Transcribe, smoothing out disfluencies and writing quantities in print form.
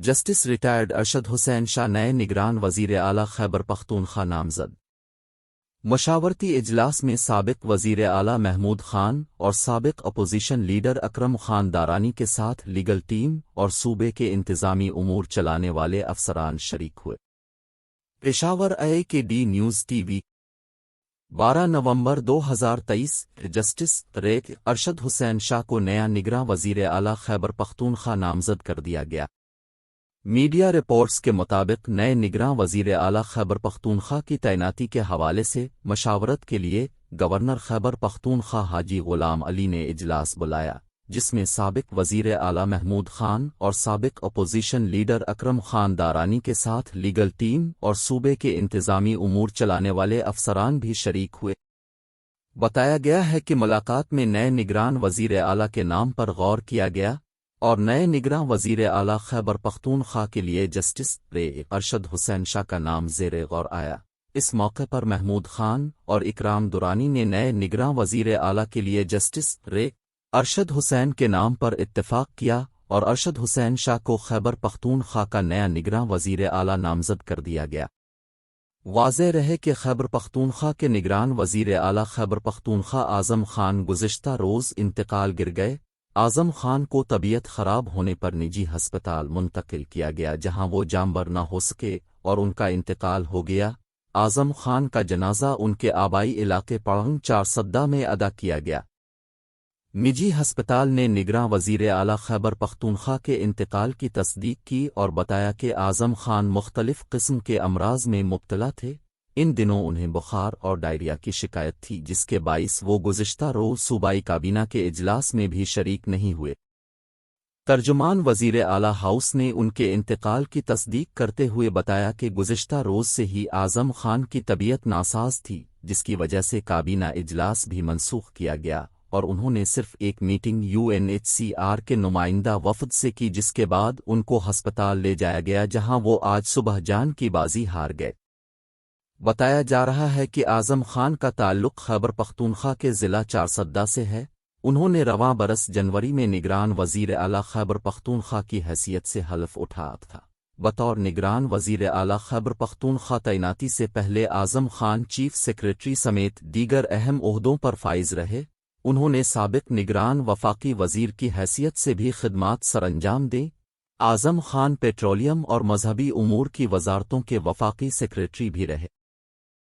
Justice retired Arshad Hussain Shah نئے نگران وزیر اعلیٰ خیبر پختونخوا نامزد۔ مشاورتی اجلاس میں سابق وزیر اعلیٰ محمود خان اور سابق اپوزیشن لیڈر اکرم خان دارانی کے ساتھ لیگل ٹیم اور صوبے کے انتظامی امور چلانے والے افسران شریک ہوئے۔ Peshawar IIKD news T V 12 نومبر 2023 جسٹس ریک ارشد حسین شاہ کو نیا نگراں وزیر اعلیٰ خیبر پختونخوا نامزد کر دیا گیا۔ میڈیا رپورٹس کے مطابق نئے نگراں وزیر اعلیٰ خیبر پختونخوا کی تعیناتی کے حوالے سے مشاورت کے لیے گورنر خیبر پختونخوا حاجی غلام علی نے اجلاس بلایا، جس میں سابق وزیر اعلیٰ محمود خان اور سابق اپوزیشن لیڈر اکرم خان دارانی کے ساتھ لیگل ٹیم اور صوبے کے انتظامی امور چلانے والے افسران بھی شریک ہوئے۔ بتایا گیا ہے کہ ملاقات میں نئے نگران وزیر اعلیٰ کے نام پر غور کیا گیا اور نئے نگراں وزیر اعلیٰ خیبر پختونخوا کے لیے جسٹس ارشد حسین شاہ کا نام زیر غور آیا۔ اس موقع پر محمود خان اور اکرام درانی نے نئے نگراں وزیر اعلیٰ کے لیے جسٹس ارشد حسین کے نام پر اتفاق کیا اور ارشد حسین شاہ کو خیبر پختونخوا کا نیا نگراں وزیر اعلیٰ نامزد کر دیا گیا۔ واضح رہے کہ خیبر پختونخوا کے نگران وزیر اعلیٰ خیبر پختونخوا اعظم خان گزشتہ روز انتقال گر گئے۔ اعظم خان کو طبیعت خراب ہونے پر نجی ہسپتال منتقل کیا گیا، جہاں وہ جانبر نہ ہو سکے اور ان کا انتقال ہو گیا۔ اعظم خان کا جنازہ ان کے آبائی علاقے پڑھنگ چارسدہ میں ادا کیا گیا۔ نجی ہسپتال نے نگراں وزیر اعلیٰ خیبر پختونخوا کے انتقال کی تصدیق کی اور بتایا کہ اعظم خان مختلف قسم کے امراض میں مبتلا تھے۔ ان دنوں انہیں بخار اور ڈائریا کی شکایت تھی، جس کے باعث وہ گزشتہ روز صوبائی کابینہ کے اجلاس میں بھی شریک نہیں ہوئے۔ ترجمان وزیر اعلیٰ ہاؤس نے ان کے انتقال کی تصدیق کرتے ہوئے بتایا کہ گزشتہ روز سے ہی اعظم خان کی طبیعت ناساز تھی، جس کی وجہ سے کابینہ اجلاس بھی منسوخ کیا گیا اور انہوں نے صرف ایک میٹنگ UNHCR کے نمائندہ وفد سے کی، جس کے بعد ان کو ہسپتال لے جایا گیا، جہاں وہ آج صبح جان کی بازی ہار گئے۔ بتایا جا رہا ہے کہ اعظم خان کا تعلق خیبر پختونخوا کے ضلع چارسدہ سے ہے۔ انہوں نے رواں برس جنوری میں نگران وزیر اعلیٰ خیبر پختونخوا کی حیثیت سے حلف اٹھایا تھا۔ بطور نگران وزیر اعلیٰ خیبر پختونخوا تعیناتی سے پہلے اعظم خان چیف سیکریٹری سمیت دیگر اہم عہدوں پر فائز رہے۔ انہوں نے سابق نگران وفاقی وزیر کی حیثیت سے بھی خدمات سرانجام دیں۔ اعظم خان پیٹرولیم اور مذہبی امور کی وزارتوں کے وفاقی سیکریٹری بھی رہے۔